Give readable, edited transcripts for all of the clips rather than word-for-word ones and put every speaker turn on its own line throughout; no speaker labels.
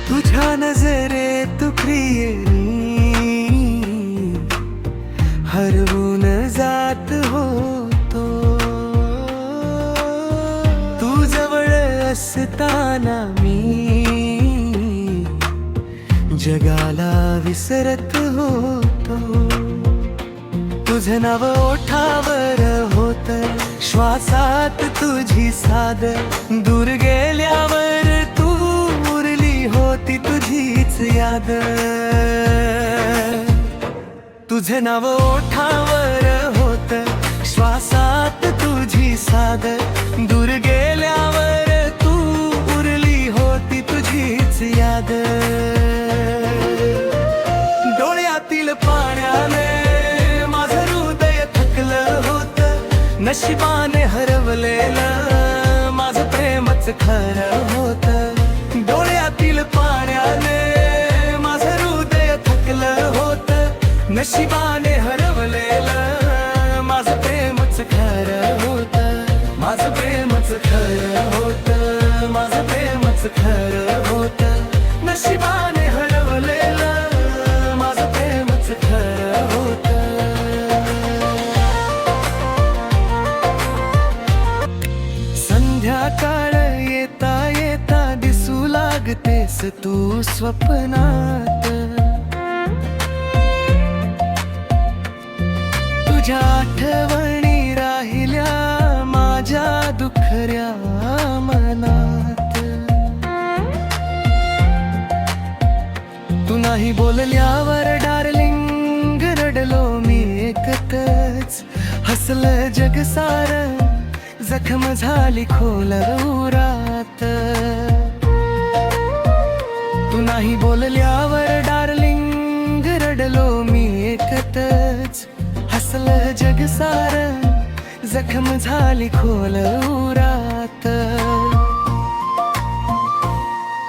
तुझ्या नजरेत प्रियनी हरवून जात होतो. तू जवळ असताना मी जगाला विसरत होतो. तुझं नाव ओठावर होत, श्वासात तुझी साद. दूर गेल्यावर तू उरली होती तुझीच याद. तुझं नाव ओठावर होत, श्वासात तुझी साद. दूर गेल्यावर तू उरली होती तुझीच याद. डोळ्यातील पाण्याने माझं हृदय थकलं होत. नशिबाने हरवलेलं माझं प्रेमच खरं होत. डोळ्यातील पाण्याने माझं हृदय थकलं होत. नशिबाने हरवलेलं माझं प्रेमच खरं होत. माझं प्रेमच खरं होत. माझं प्रेमच खरं होत. नशिबाने हरवलेलं माझं प्रेमच खरं होत. संध्याकाळ येता येता दिसू लागतेस तू स्वप्नात. तुझ्या आठवणी राहिल्या माझ्या दुखऱ्या मनात. तू नाही बोलल्यावर डार्लिंग रडलो मी एकटच. हसलं जग सारं, जखम झाली खोल उरात. तू नाही बोलल्यावर डार्लिंग रडलो मी एकटच. हसलं जग सारं, जखम झाली खोल उरात.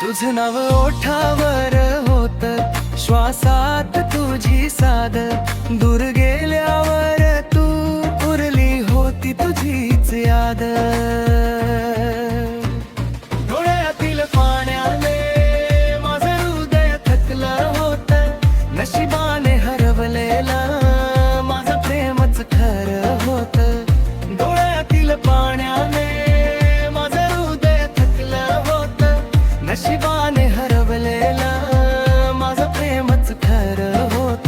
तुझं नाव ओठावर होत, श्वासात तुझी साद. दूर गेल्यावर तू उरली होती तुझीच याद. डोळ्यातील पाण्याने माझं हृदय थकलं होत. नशिबाने हरवलेलं माझं प्रेमच खरं होत. डोळ्यातील पाण्याने माझं हृदय थकलं होत. नशिबाने हरवलेलं माझं प्रेमच खरं होत.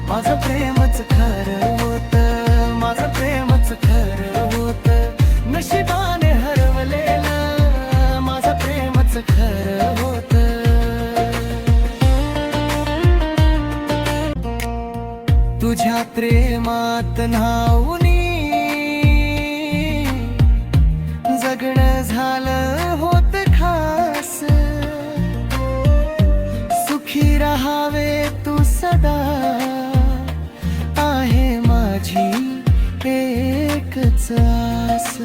माझं प्रेमच खरं होत. माझं प्रेमच खरं होत. नशिबाने हरवलेलं माझं प्रेमच खरं होत. तुझ्या प्रेमात न्हाऊनी जगणं झालं होत खास. सुखी राहावे तू सदा आहे माझी एकच आस.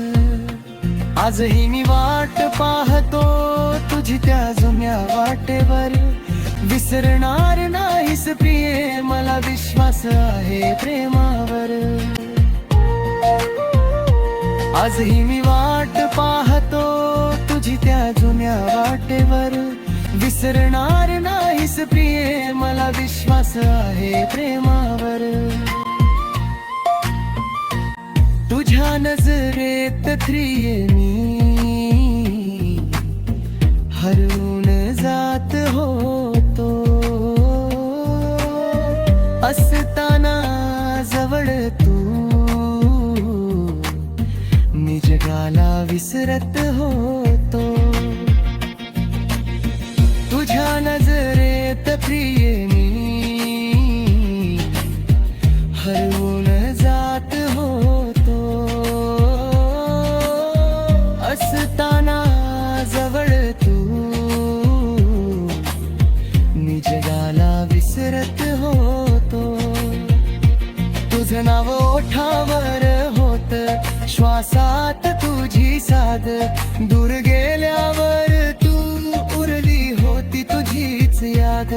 आजही मी वाट पाहतो तुझी त्या जुन्या वाटेवर. विसरणार नाहीस प्रिये मला विश्वास आहे प्रेमावर. आजही मी वाट पाहतो तुझी त्या जुन्या वाटेवर. विसरणार नाहीस प्रिये मला विश्वास आहे प्रेमावर. तुझ्या नजरेत प्रिये मी हरवून जात होतो. असताना जवळ तू मी जगाला विसरत होतो. तुझ्या नजरेत प्रिये मी हरवून जात होतो. असताना जवळ तू मी जगाला विसरत होतो. तुझं नाव ओठावर होत, श्वासात तुझी साद. दूर गेल्यावर तू उरली होती तुझीच याद.